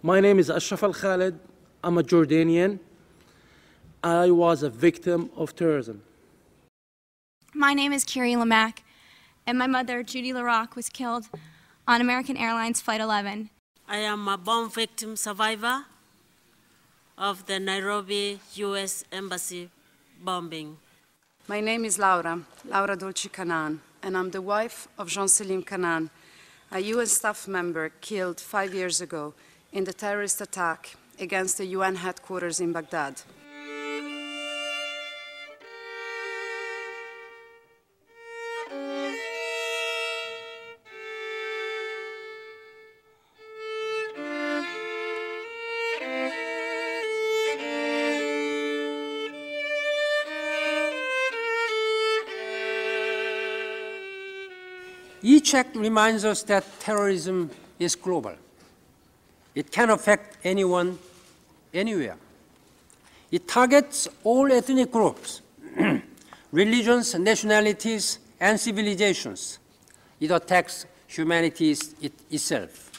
My name is Ashraf Al-Khalid. I'm a Jordanian. I was a victim of terrorism. My name is Kiri Lamack, and my mother, Judy LaRock, was killed on American Airlines Flight 11. I am a bomb victim survivor of the Nairobi U.S. Embassy bombing. My name is Laura Dolci Canaan, and I'm the wife of Jean-Selim Canaan, a UN staff member killed 5 years ago in the terrorist attack against the UN headquarters in Baghdad. Each act reminds us that terrorism is global. It can affect anyone, anywhere. It targets all ethnic groups, religions, nationalities, and civilizations. It attacks humanity itself.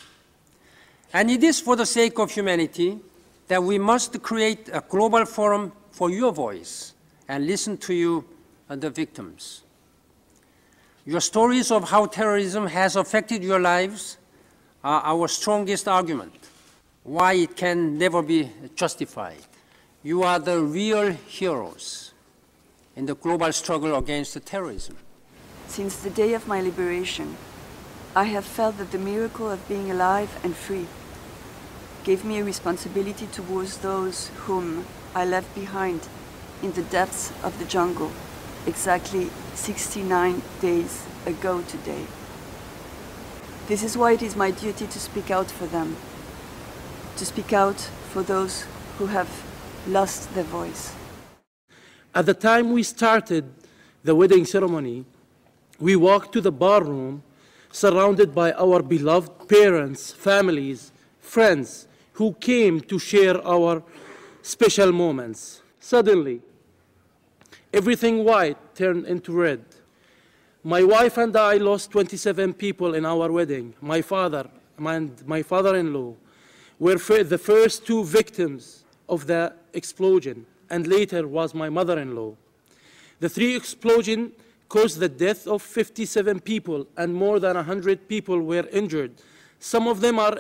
And it is for the sake of humanity that we must create a global forum for your voice and listen to you and the victims. Your stories of how terrorism has affected your lives are our strongest argument, why it can never be justified. You are the real heroes in the global struggle against terrorism. Since the day of my liberation, I have felt that the miracle of being alive and free gave me a responsibility towards those whom I left behind in the depths of the jungle exactly 69 days ago today. This is why it is my duty to speak out for them, to speak out for those who have lost their voice. At the time we started the wedding ceremony, we walked to the ballroom surrounded by our beloved parents, families, friends who came to share our special moments. Suddenly, everything white turned into red. My wife and I lost 27 people in our wedding. My father and my father-in-law were the first two victims of the explosion, and later was my mother-in-law. The three explosions caused the death of 57 people, and more than 100 people were injured. Some of them are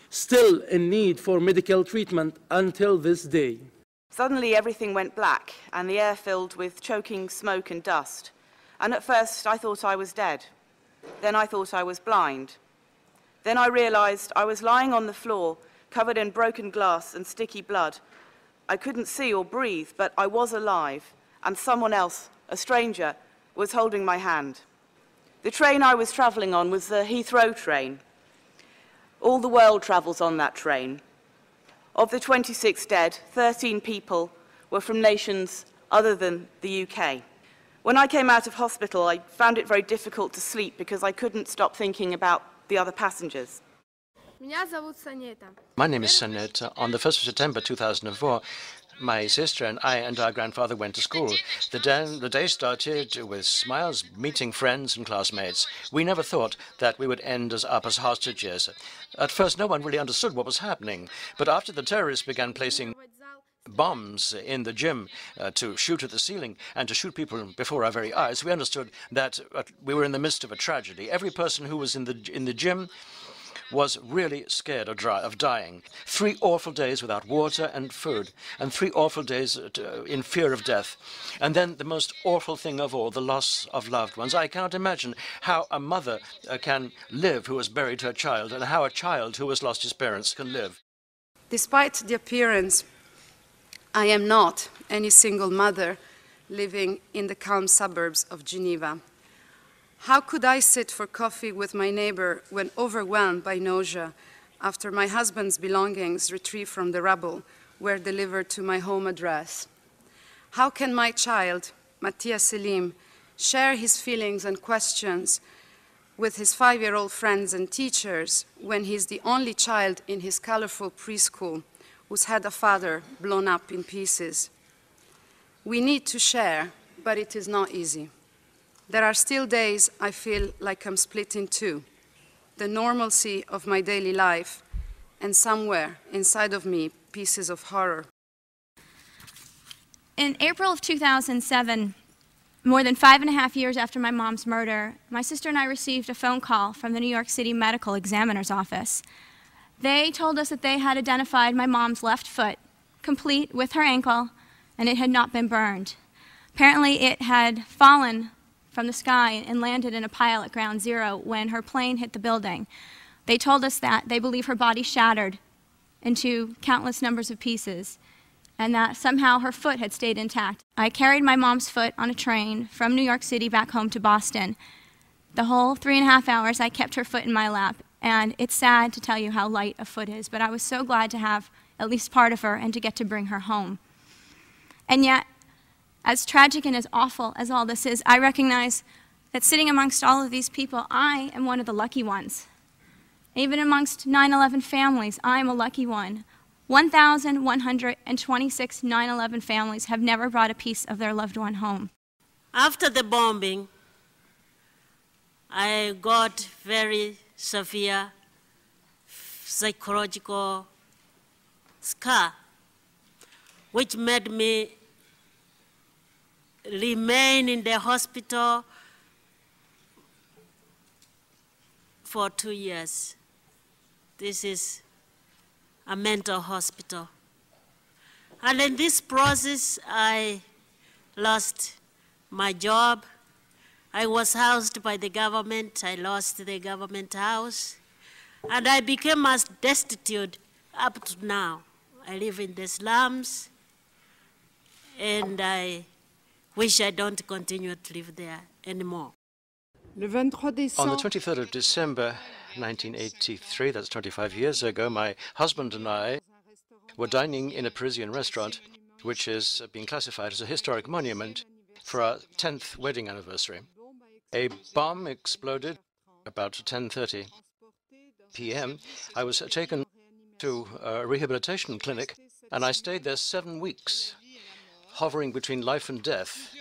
still in need for medical treatment until this day. Suddenly everything went black and the air filled with choking smoke and dust. And at first I thought I was dead. Then I thought I was blind. Then I realized I was lying on the floor, covered in broken glass and sticky blood. I couldn't see or breathe, but I was alive, and someone else, a stranger, was holding my hand. The train I was traveling on was the Heathrow train. All the world travels on that train. Of the 26 dead, 13 people were from nations other than the UK. When I came out of hospital, I found it very difficult to sleep because I couldn't stop thinking about the other passengers. My name is Saneta. On the 1st of September 2004, my sister and I and our grandfather went to school. The day started with smiles, meeting friends and classmates. We never thought that we would end up as hostages. At first, no one really understood what was happening. But after the terrorists began placing bombs in the gym to shoot at the ceiling and to shoot people before our very eyes, we understood that we were in the midst of a tragedy. Every person who was in the gym was really scared of dying. 3 awful days without water and food, and 3 awful days in fear of death. And then the most awful thing of all, the loss of loved ones. I cannot imagine how a mother can live who has buried her child, and how a child who has lost his parents can live. Despite the appearance, I am not any single mother living in the calm suburbs of Geneva. How could I sit for coffee with my neighbor when overwhelmed by nausea after my husband's belongings retrieved from the rubble were delivered to my home address? How can my child, Matthias Selim, share his feelings and questions with his 5-year-old friends and teachers when he's the only child in his colorful preschool who's had a father blown up in pieces? We need to share, but it is not easy. There are still days I feel like I'm split in two, the normalcy of my daily life and somewhere inside of me, pieces of horror. In April of 2007, more than 5.5 years after my mom's murder, my sister and I received a phone call from the New York City Medical Examiner's Office. They told us that they had identified my mom's left foot, complete with her ankle, and it had not been burned. Apparently, it had fallen from the sky and landed in a pile at Ground Zero when her plane hit the building. They told us that they believe her body shattered into countless numbers of pieces, and that somehow her foot had stayed intact. I carried my mom's foot on a train from New York City back home to Boston. The whole 3.5 hours, I kept her foot in my lap, and it's sad to tell you how light a foot is, but I was so glad to have at least part of her and to get to bring her home. And yet, as tragic and as awful as all this is, I recognize that sitting amongst all of these people, I am one of the lucky ones. Even amongst 9/11 families, I am a lucky one. 1,126 9/11 families have never brought a piece of their loved one home. After the bombing, I got very severe psychological scar, which made me remain in the hospital for 2 years. This is a mental hospital. And in this process, I lost my job. I was housed by the government. I lost the government house. And I became as destitute up to now. I live in the slums, and I wish I don't continue to live there anymore. On the 23rd of December 1983, that's 25 years ago, my husband and I were dining in a Parisian restaurant, which is being classified as a historic monument for our 10th wedding anniversary. A bomb exploded about 10:30 p.m. I was taken to a rehabilitation clinic, and I stayed there 7 weeks, hovering between life and death,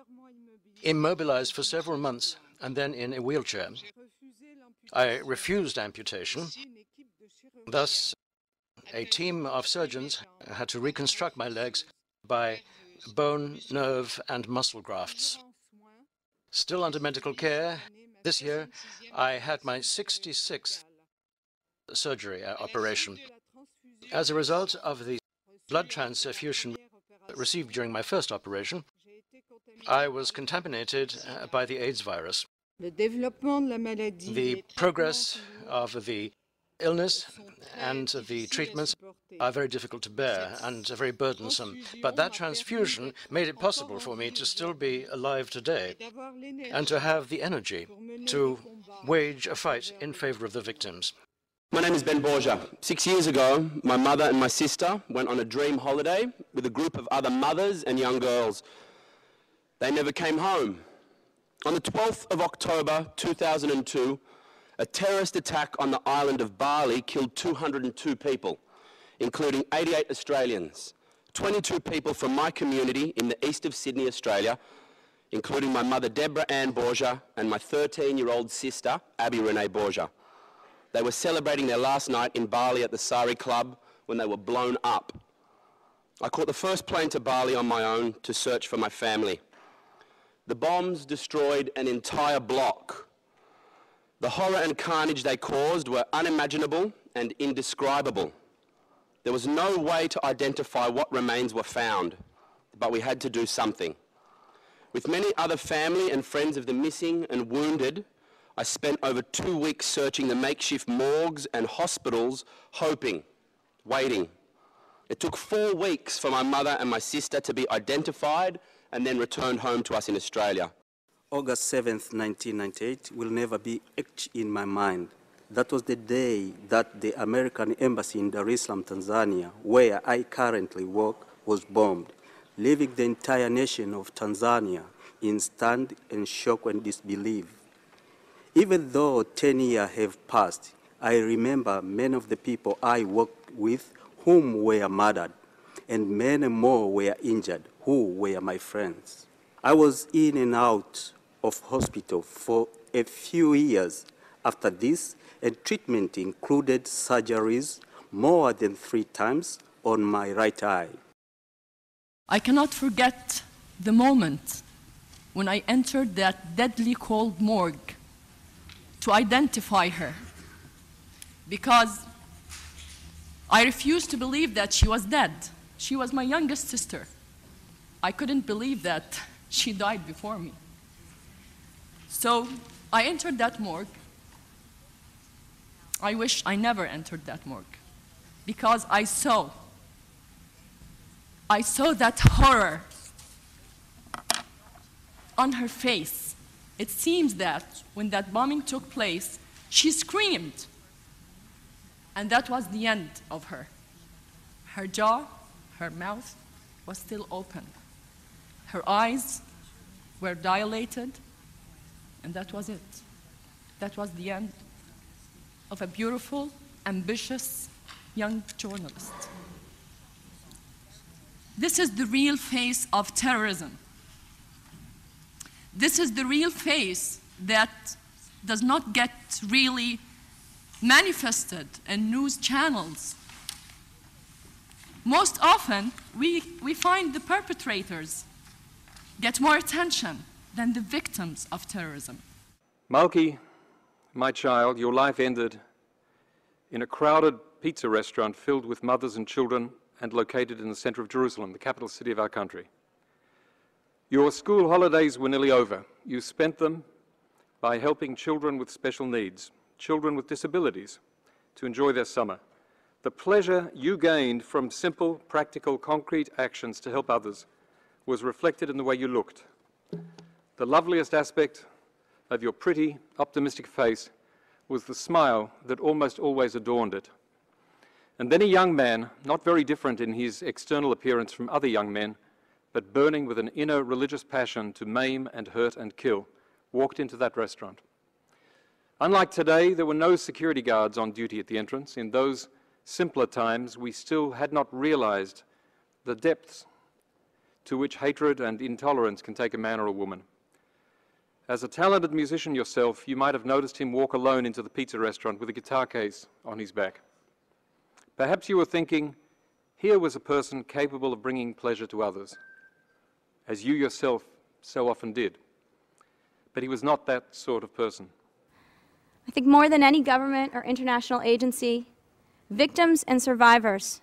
immobilized for several months, and then in a wheelchair. I refused amputation. Thus, a team of surgeons had to reconstruct my legs by bone, nerve, and muscle grafts. Still under medical care, this year I had my 66th surgery operation. As a result of the blood transfusion received during my first operation, I was contaminated by the AIDS virus. The progress of the illness and the treatments are very difficult to bear and very burdensome. But that transfusion made it possible for me to still be alive today and to have the energy to wage a fight in favor of the victims. My name is Ben Borgia. 6 years ago, my mother and my sister went on a dream holiday with a group of other mothers and young girls. They never came home. On the 12th of October 2002, a terrorist attack on the island of Bali killed 202 people, including 88 Australians, 22 people from my community in the east of Sydney, Australia, including my mother Deborah Ann Borgia and my 13-year-old sister Abby Renee Borgia. They were celebrating their last night in Bali at the Sari Club when they were blown up. I caught the first plane to Bali on my own to search for my family. The bombs destroyed an entire block. The horror and carnage they caused were unimaginable and indescribable. There was no way to identify what remains were found, but we had to do something. With many other family and friends of the missing and wounded, I spent over 2 weeks searching the makeshift morgues and hospitals, hoping, waiting. It took 4 weeks for my mother and my sister to be identified and then returned home to us in Australia. August 7th, 1998 will never be etched in my mind. That was the day that the American embassy in Dar es Salaam, Tanzania, where I currently work, was bombed, leaving the entire nation of Tanzania in stunned and shock and disbelief. Even though 10 years have passed, I remember many of the people I worked with whom were murdered, and many more were injured who were my friends. I was in and out of hospital for a few years after this, and treatment included surgeries, more than 3 times on my right eye. I cannot forget the moment when I entered that deadly cold morgue to identify her, because I refused to believe that she was dead. She was my youngest sister. I couldn't believe that she died before me. So I entered that morgue. I wish I never entered that morgue, because I saw that horror on her face. It seems that when that bombing took place, she screamed. And that was the end of her. Her jaw, her mouth was still open. Her eyes were dilated, and that was it. That was the end of a beautiful, ambitious young journalist. This is the real face of terrorism. This is the real face that does not get really manifested in news channels. Most often, we find the perpetrators get more attention than the victims of terrorism. Malki, my child, your life ended in a crowded pizza restaurant filled with mothers and children and located in the center of Jerusalem, the capital city of our country. Your school holidays were nearly over. You spent them by helping children with special needs, children with disabilities, to enjoy their summer. The pleasure you gained from simple, practical, concrete actions to help others was reflected in the way you looked. The loveliest aspect of your pretty, optimistic face was the smile that almost always adorned it. And then a young man, not very different in his external appearance from other young men, but burning with an inner religious passion to maim and hurt and kill, walked into that restaurant. Unlike today, there were no security guards on duty at the entrance. In those simpler times, we still had not realized the depths to which hatred and intolerance can take a man or a woman. As a talented musician yourself, you might have noticed him walk alone into the pizza restaurant with a guitar case on his back. Perhaps you were thinking, here was a person capable of bringing pleasure to others, as you yourself so often did. But he was not that sort of person. I think more than any government or international agency, victims and survivors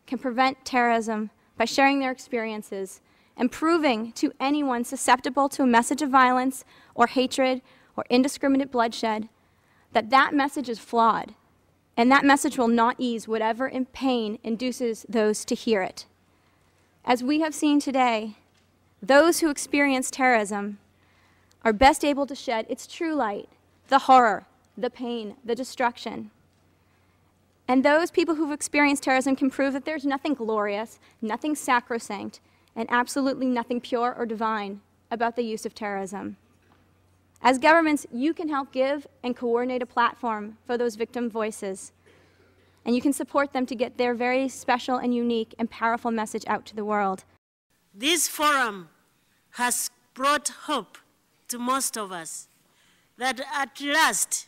can prevent terrorism by sharing their experiences and proving to anyone susceptible to a message of violence or hatred or indiscriminate bloodshed that that message is flawed, and that message will not ease whatever pain induces those to hear it. As we have seen today, those who experience terrorism are best able to shed its true light, the horror, the pain, the destruction. And those people who've experienced terrorism can prove that there's nothing glorious, nothing sacrosanct, and absolutely nothing pure or divine about the use of terrorism. As governments, you can help give and coordinate a platform for those victim voices, and you can support them to get their very special and unique and powerful message out to the world. This forum has brought hope to most of us that at last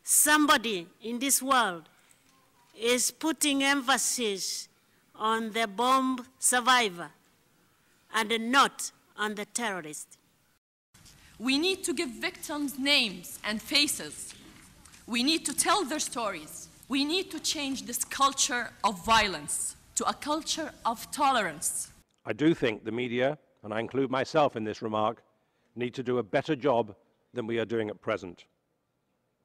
somebody in this world is putting emphasis on the bomb survivor and not on the terrorist. We need to give victims names and faces. We need to tell their stories. We need to change this culture of violence to a culture of tolerance. I do think the media, and I include myself in this remark, need to do a better job than we are doing at present.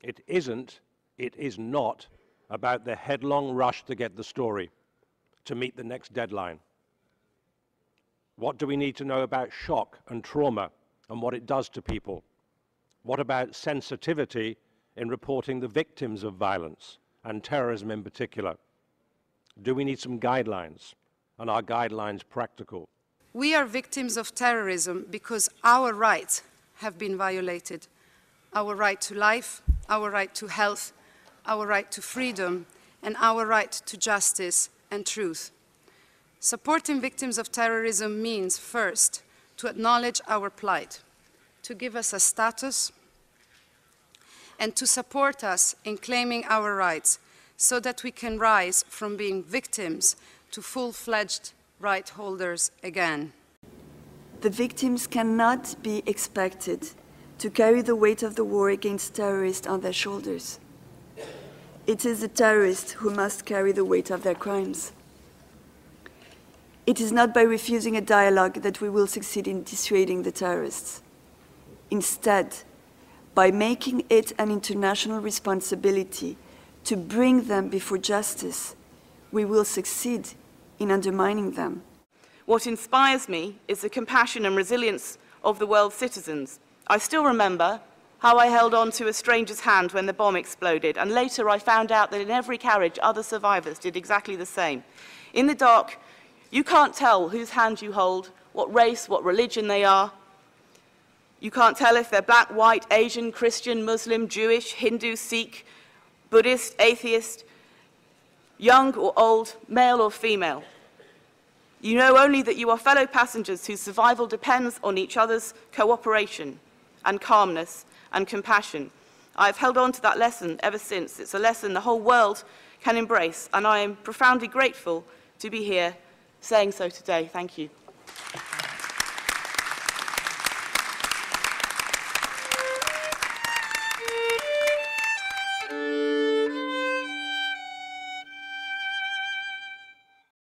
It is not about the headlong rush to get the story, to meet the next deadline. What do we need to know about shock and trauma and what it does to people? What about sensitivity in reporting the victims of violence and terrorism in particular? Do we need some guidelines, and are guidelines practical? We are victims of terrorism because our rights have been violated. Our right to life, our right to health, our right to freedom, and our right to justice and truth. Supporting victims of terrorism means, first, to acknowledge our plight, to give us a status, and to support us in claiming our rights, so that we can rise from being victims to full-fledged right holders again. The victims cannot be expected to carry the weight of the war against terrorists on their shoulders. It is the terrorists who must carry the weight of their crimes. It is not by refusing a dialogue that we will succeed in dissuading the terrorists. Instead, by making it an international responsibility to bring them before justice, we will succeed in undermining them. What inspires me is the compassion and resilience of the world's citizens. I still remember how I held on to a stranger's hand when the bomb exploded, and later I found out that in every carriage other survivors did exactly the same. In the dark, you can't tell whose hand you hold, what race, what religion they are. You can't tell if they're black, white, Asian, Christian, Muslim, Jewish, Hindu, Sikh, Buddhist, atheist, young or old, male or female. You know only that you are fellow passengers whose survival depends on each other's cooperation and calmness and compassion. I've held on to that lesson ever since. It's a lesson the whole world can embrace, and I am profoundly grateful to be here saying so today. Thank you.